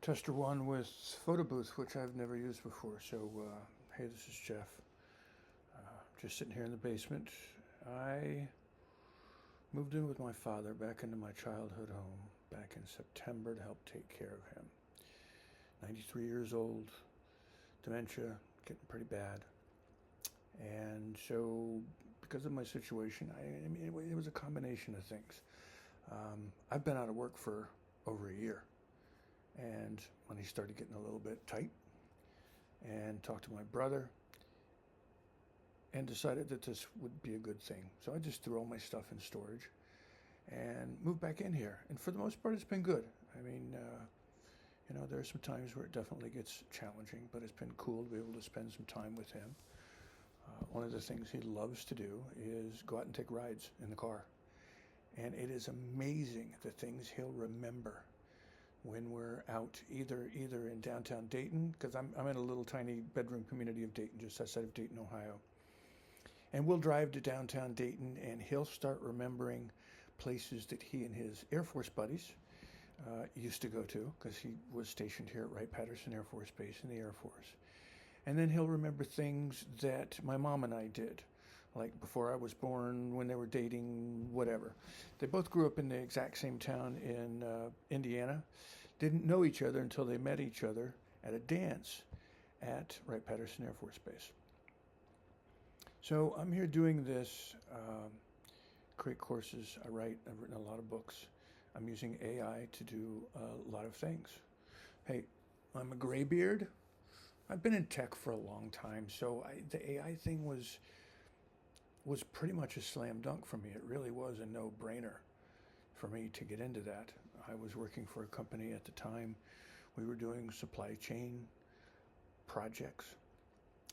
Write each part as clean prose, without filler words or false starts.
Tester one with photo booth, which I've never used before. So, hey, this is Jeff. Just sitting here in the basement. I moved in with my father back into my childhood home back in September to help take care of him. 93 years old, dementia, getting pretty bad. And so, because of my situation, it was a combination of things. I've been out of work for over a year. And when he started getting a little bit tight, and talked to my brother, and decided that this would be a good thing. So I just threw all my stuff in storage and moved back in here. And for the most part, it's been good. There are some times where it definitely gets challenging, but it's been cool to be able to spend some time with him. One of the things he loves to do is go out and take rides in the car. And it is amazing the things he'll remember when we're out either in downtown Dayton, because I'm in a little tiny bedroom community of Dayton, just outside of Dayton, Ohio. And we'll drive to downtown Dayton, and he'll start remembering places that he and his Air Force buddies used to go to, because he was stationed here at Wright-Patterson Air Force Base in the Air Force. And then he'll remember things that my mom and I did, like before I was born, when they were dating, whatever. They both grew up in the exact same town in Indiana, didn't know each other until they met each other at a dance at Wright-Patterson Air Force Base. So I'm here doing this, create courses, I've written a lot of books. I'm using AI to do a lot of things. Hey, I'm a graybeard. I've been in tech for a long time, so the AI thing was pretty much a slam dunk for me. It really was a no-brainer for me to get into that. I was working for a company at the time. We were doing supply chain projects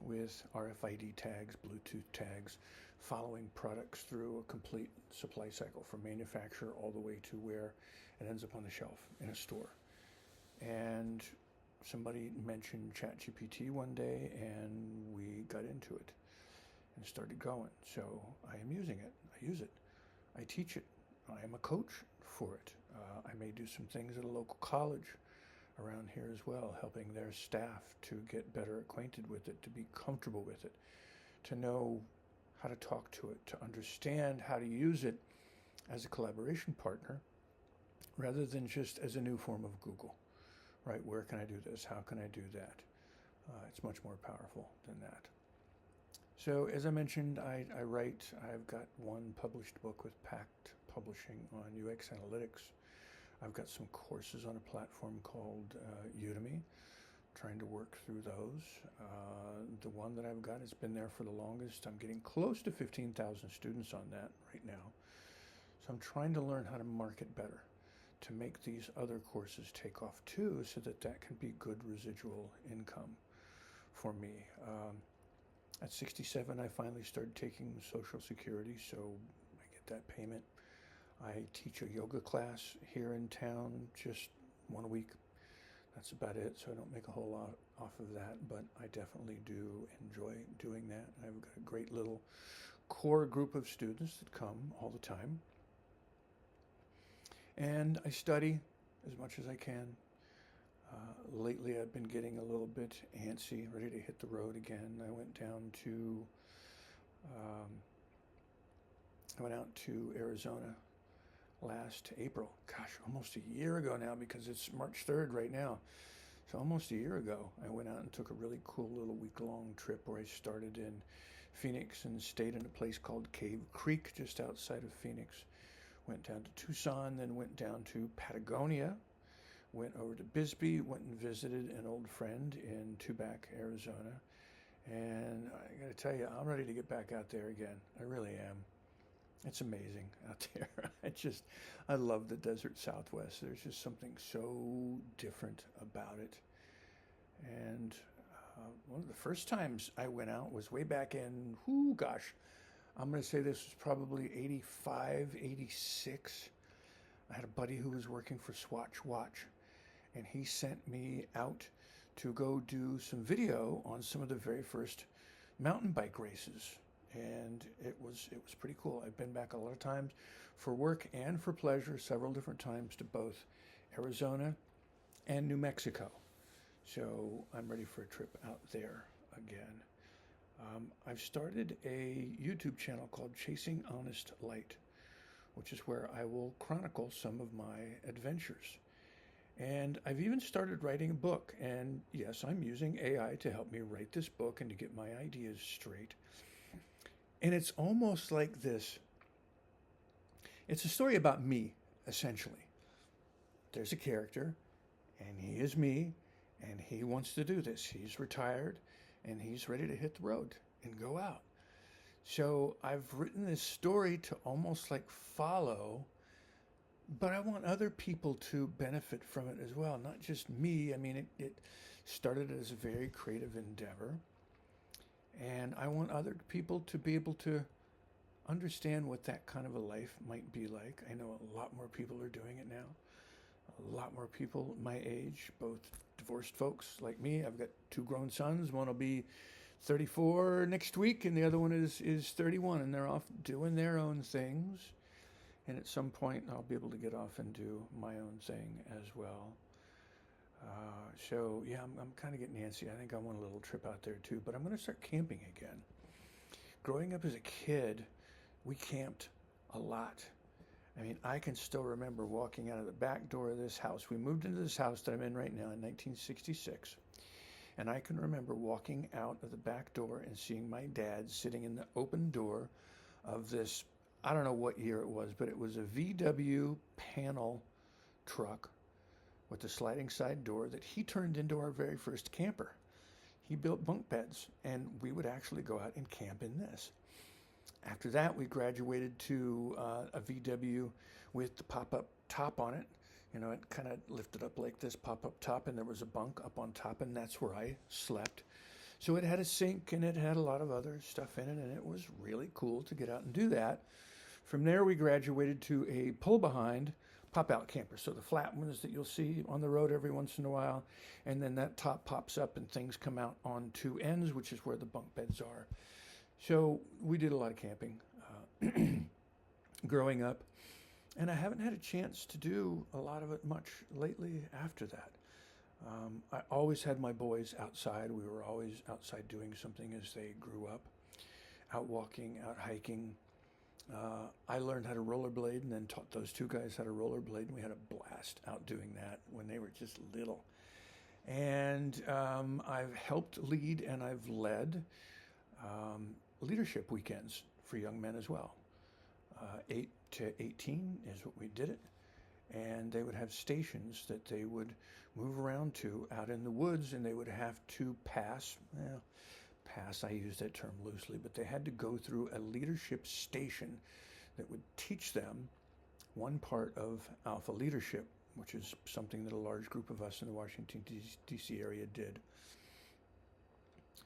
with RFID tags, Bluetooth tags, following products through a complete supply cycle from manufacturer all the way to where it ends up on the shelf in a store. And somebody mentioned ChatGPT one day, and we got into it and started going. So I am using it. I use it. I teach it. I am a coach for it. I may do some things at a local college around here as well, helping their staff to get better acquainted with it, to be comfortable with it, to know how to talk to it, to understand how to use it as a collaboration partner rather than just as a new form of Google, right? Where can I do this? How can I do that? It's much more powerful than that. So as I mentioned, I write. I've got one published book with Pact Publishing on UX analytics. I've got some courses on a platform called Udemy, trying to work through those. The one that I've got has been there for the longest. I'm getting close to 15,000 students on that right now. So I'm trying to learn how to market better, to make these other courses take off too, so that can be good residual income for me. At 67, I finally started taking Social Security, so I get that payment. I teach a yoga class here in town just one a week. That's about it, so I don't make a whole lot off of that, but I definitely do enjoy doing that. I've got a great little core group of students that come all the time. And I study as much as I can. Lately, I've been getting a little bit antsy, ready to hit the road again. I went out to Arizona last April. Gosh, almost a year ago now, because it's March 3rd right now. So almost a year ago, I went out and took a really cool little week-long trip where I started in Phoenix and stayed in a place called Cave Creek just outside of Phoenix. Went down to Tucson, then went down to Patagonia, went over to Bisbee, went and visited an old friend in Tubac, Arizona. And I got to tell you, I'm ready to get back out there again. I really am. It's amazing out there. I love the desert Southwest. There's just something so different about it. And one of the first times I went out was way back in, I'm going to say this was probably 85, 86. I had a buddy who was working for Swatch Watch, and he sent me out to go do some video on some of the very first mountain bike races. And it was pretty cool. I've been back a lot of times for work and for pleasure, several different times, to both Arizona and New Mexico. So I'm ready for a trip out there again. I've started a YouTube channel called Chasing Honest Light, which is where I will chronicle some of my adventures. And I've even started writing a book. And yes, I'm using AI to help me write this book and to get my ideas straight. And it's almost like this. It's a story about me, essentially. There's a character, and he is me, and he wants to do this. He's retired, and he's ready to hit the road and go out. So I've written this story to almost like follow, but I want other people to benefit from it as well, not just me. I mean, it started as a very creative endeavor, and I want other people to be able to understand what that kind of a life might be like. I know a lot more people are doing it now. A lot more people my age, both divorced folks like me. I've got two grown sons. One will be 34 next week, and the other one is 31, and they're off doing their own things. And at some point, I'll be able to get off and do my own thing as well. So yeah, I'm kind of getting antsy. I think I want a little trip out there too, but I'm going to start camping again. Growing up as a kid, we camped a lot. I mean, I can still remember walking out of the back door of this house. We moved into this house that I'm in right now in 1966. And I can remember walking out of the back door and seeing my dad sitting in the open door of this, I don't know what year it was, but it was a VW panel truck with a sliding side door that he turned into our very first camper. He built bunk beds, and we would actually go out and camp in this. After that, we graduated to a VW with the pop-up top on it. You know, it kind of lifted up like this pop-up top, and there was a bunk up on top, and that's where I slept. So it had a sink, and it had a lot of other stuff in it, and it was really cool to get out and do that. From there, we graduated to a pull-behind pop-out camper. So the flat ones that you'll see on the road every once in a while, and then that top pops up, and things come out on two ends, which is where the bunk beds are. So we did a lot of camping growing up, and I haven't had a chance to do a lot of it much lately after that. I always had my boys outside. We were always outside doing something as they grew up, out walking, out hiking. I learned how to rollerblade and then taught those two guys how to rollerblade, and we had a blast out doing that when they were just little. And I've helped lead and I've led leadership weekends for young men as well. 8 to 18 is what we did it. And they would have stations that they would move around to out in the woods, and they would have to pass, I use that term loosely, but they had to go through a leadership station that would teach them one part of alpha leadership, which is something that a large group of us in the Washington, D.C. area did.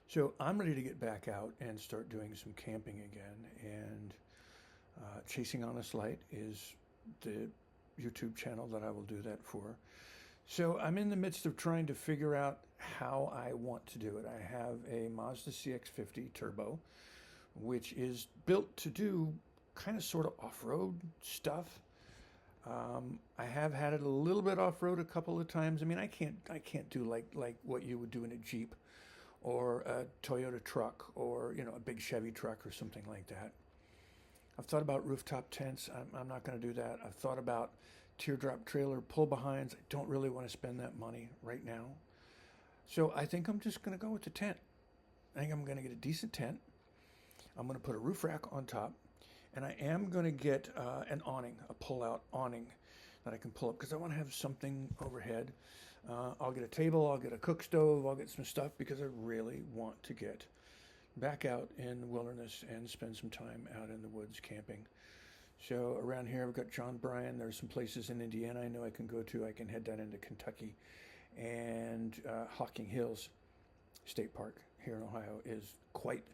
So I'm ready to get back out and start doing some camping again. And Chasing Honest Light is the YouTube channel that I will do that for. So I'm in the midst of trying to figure out how I want to do it. I have a Mazda CX-50 Turbo, which is built to do kind of sort of off-road stuff. I have had it a little bit off-road a couple of times. I mean, I can't do like what you would do in a Jeep or a Toyota truck or, you know, a big Chevy truck or something like that. I've thought about rooftop tents. I'm not going to do that. I've thought about teardrop trailer pull-behinds. I don't really want to spend that money right now. So I think I'm just going to go with the tent. I think I'm going to get a decent tent. I'm going to put a roof rack on top, and I am going to get an awning, a pull-out awning that I can pull up because I want to have something overhead. I'll get a table, I'll get a cook stove, I'll get some stuff because I really want to get back out in the wilderness and spend some time out in the woods camping. So around here I've got John Bryan. There's some places in Indiana I know I can go to. I can head down into Kentucky, and Hocking Hills State Park here in Ohio is quite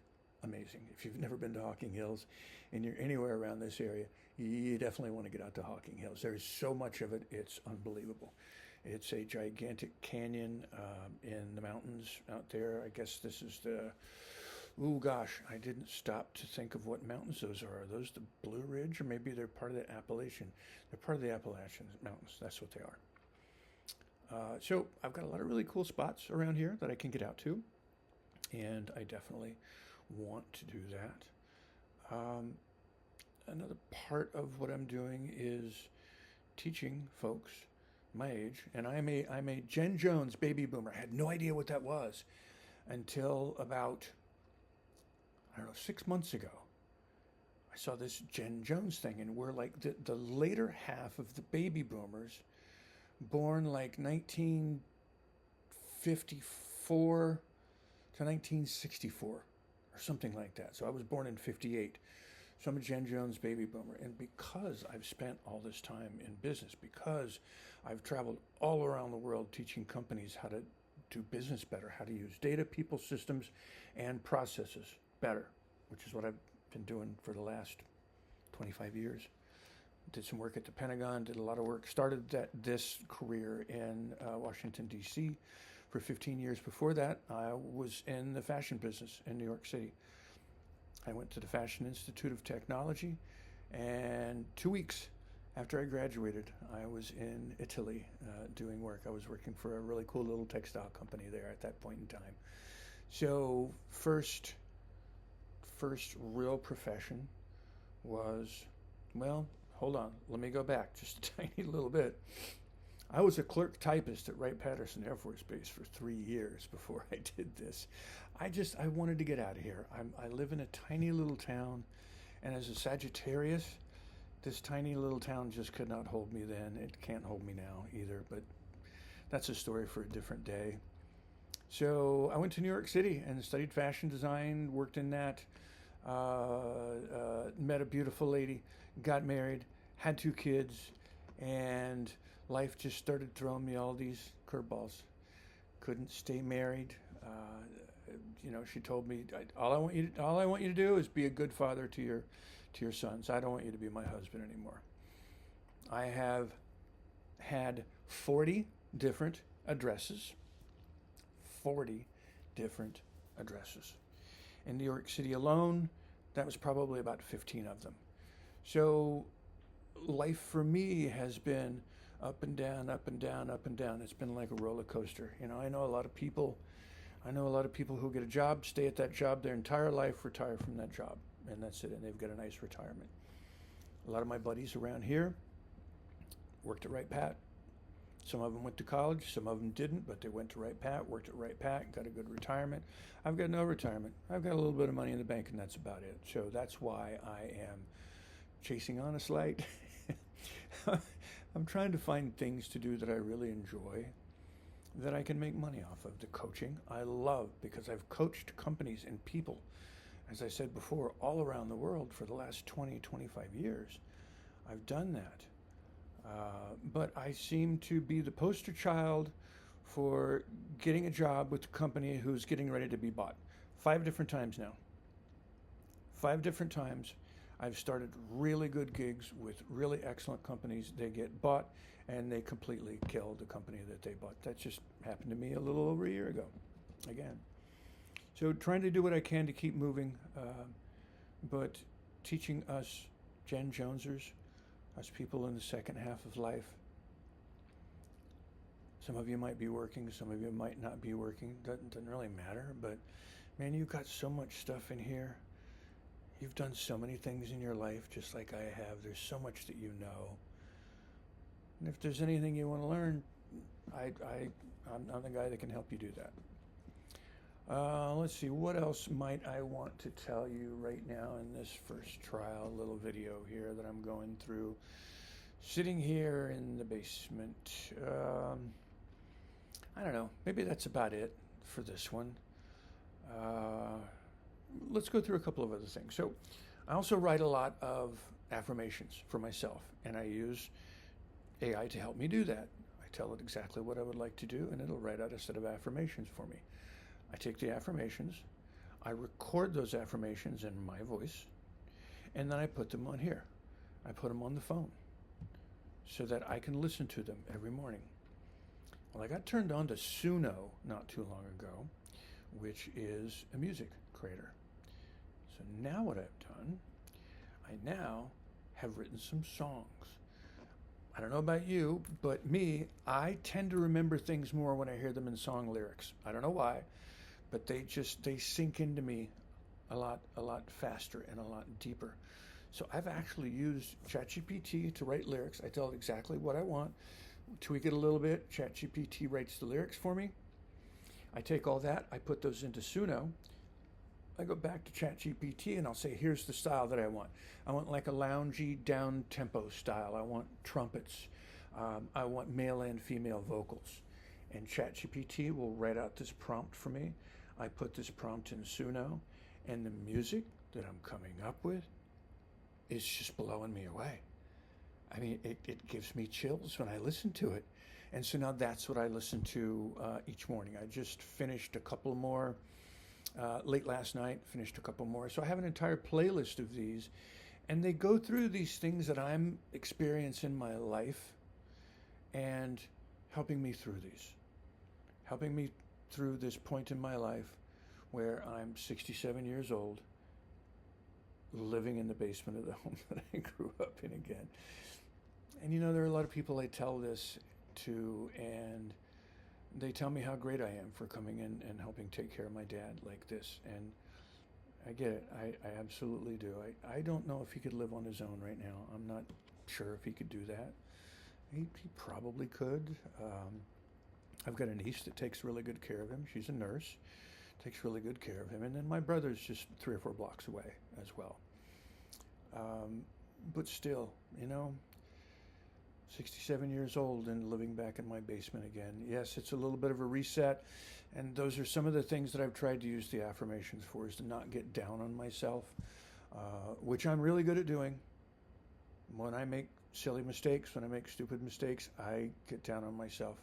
amazing. If you've never been to Hocking Hills and you're anywhere around this area, you definitely want to get out to Hocking Hills. There's so much of it, it's unbelievable. It's a gigantic canyon in the mountains out there. I guess this is the, oh gosh, I didn't stop to think of what mountains those are. Are those the Blue Ridge, or maybe they're part of the Appalachian? They're part of the Appalachian Mountains. That's what they are. So I've got a lot of really cool spots around here that I can get out to, and I definitely want to do that. Um, Another part of what I'm doing is teaching folks my age, and I'm a Jen Jones baby boomer. I had no idea what that was until about, I don't know, 6 months ago. I saw this Jen Jones thing, and we're like the later half of the baby boomers, born like 1954 to 1964 or something like that. So I was born in 58. So I'm a Jen Jones baby boomer. And because I've spent all this time in business, because I've traveled all around the world teaching companies how to do business better, how to use data, people, systems, and processes better, which is what I've been doing for the last 25 years. Did some work at the Pentagon, did a lot of work, started this career in Washington, D.C. For 15 years before that, I was in the fashion business in New York City. I went to the Fashion Institute of Technology, and 2 weeks after I graduated, I was in Italy doing work. I was working for a really cool little textile company there at that point in time. So first real profession was, well, hold on, let me go back just a tiny little bit. I was a clerk typist at Wright-Patterson Air Force Base for 3 years before I did this. I wanted to get out of here. I live in a tiny little town, and as a Sagittarius, this tiny little town just could not hold me then. It can't hold me now either, but that's a story for a different day. So I went to New York City and studied fashion design, worked in that, met a beautiful lady, got married, had 2 kids, and life just started throwing me all these curveballs. Couldn't stay married. She told me, all I want you to do is be a good father to your sons. I don't want you to be my husband anymore. I have had 40 different addresses. 40 different addresses. In New York City alone, that was probably about 15 of them. So life for me has been up and down, up and down, up and down. It's been like a roller coaster. I know a lot of people who get a job, stay at that job their entire life, retire from that job, and that's it, and they've got a nice retirement. A lot of my buddies around here worked at Wright-Pat. Some of them went to college, some of them didn't, but they went to Wright-Pat, worked at Wright-Pat, got a good retirement. I've got no retirement. I've got a little bit of money in the bank, and that's about it. So that's why I am chasing Honest Light. I'm trying to find things to do that I really enjoy, that I can make money off of. The coaching I love, because I've coached companies and people, as I said before, all around the world for the last 20, 25 years. I've done that. But I seem to be the poster child for getting a job with a company who's getting ready to be bought. 5 different times now. 5 different times I've started really good gigs with really excellent companies. They get bought, and they completely kill the company that they bought. That just happened to me a little over a year ago, again. So trying to do what I can to keep moving, but teaching us Jen Jonesers, us people in the second half of life. Some of you might be working, some of you might not be working. Doesn't really matter, but man, you've got so much stuff in here. You've done so many things in your life, just like I have. There's so much that you know. And if there's anything you want to learn, I'm the guy that can help you do that. Let's see, what else might I want to tell you right now in this first trial little video here that I'm going through, sitting here in the basement. I don't know, maybe that's about it for this one. Let's go through a couple of other things. So I also write a lot of affirmations for myself, and I use AI to help me do that. I tell it exactly what I would like to do, and it'll write out a set of affirmations for me. I take the affirmations, I record those affirmations in my voice, and then I put them on here. I put them on the phone so that I can listen to them every morning. Well, I got turned on to Suno not too long ago, which is a music creator. So now what I've done, I now have written some songs. I don't know about you, but me, I tend to remember things more when I hear them in song lyrics. I don't know why, but they sink into me a lot faster and a lot deeper. So I've actually used ChatGPT to write lyrics. I tell it exactly what I want, tweak it a little bit. ChatGPT writes the lyrics for me. I take all that, I put those into Suno. I go back to ChatGPT and I'll say, here's the style that I want. I want like a loungy, down tempo style. I want trumpets. I want male and female vocals. And ChatGPT will write out this prompt for me. I put this prompt in Suno, and the music that I'm coming up with is just blowing me away. I mean, it gives me chills when I listen to it. And so now that's what I listen to each morning. I just finished a couple more late last night, finished a couple more. So I have an entire playlist of these, and they go through these things that I'm experiencing in my life and helping me through these, helping me through this point in my life where I'm 67 years old, living in the basement of the home that I grew up in again. And you know, there are a lot of people I tell this to, and they tell me how great I am for coming in and helping take care of my dad like this. And I get it. I absolutely do. I don't know if he could live on his own right now. I'm not sure if he could do that. He probably could. I've got a niece that takes really good care of him. She's a nurse, takes really good care of him. And then my brother's just 3 or 4 blocks away as well. But still, you know, 67 years old and living back in my basement again. Yes, it's a little bit of a reset. And those are some of the things that I've tried to use the affirmations for, is to not get down on myself, which I'm really good at doing. When I make silly mistakes, when I make stupid mistakes, I get down on myself.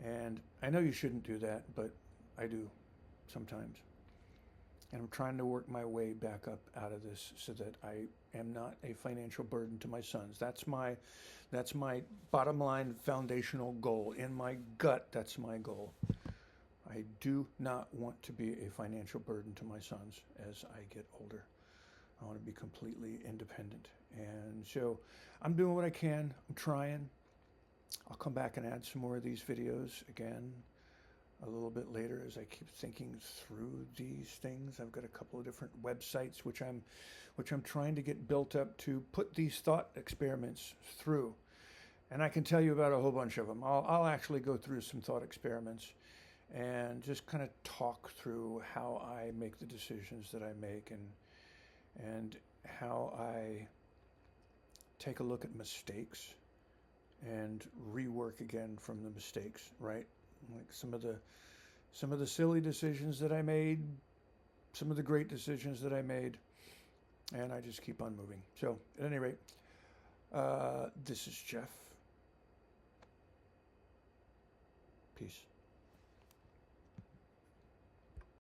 And I know you shouldn't do that, but I do sometimes. And I'm trying to work my way back up out of this so that I am not a financial burden to my sons. That's my bottom line foundational goal. In my gut, that's my goal. I do not want to be a financial burden to my sons as I get older. I want to be completely independent. And so I'm doing what I can. I'm trying. I'll come back and add some more of these videos again a little bit later as I keep thinking through these things. I've got a couple of different websites which I'm trying to get built up to put these thought experiments through. And I can tell you about a whole bunch of them. I'll actually go through some thought experiments and just kind of talk through how I make the decisions that I make, and how I take a look at mistakes and rework again from the mistakes, right? Like some of the silly decisions that I made, some of the great decisions that I made, and I just keep on moving. So at any rate, this is Jeff. Peace.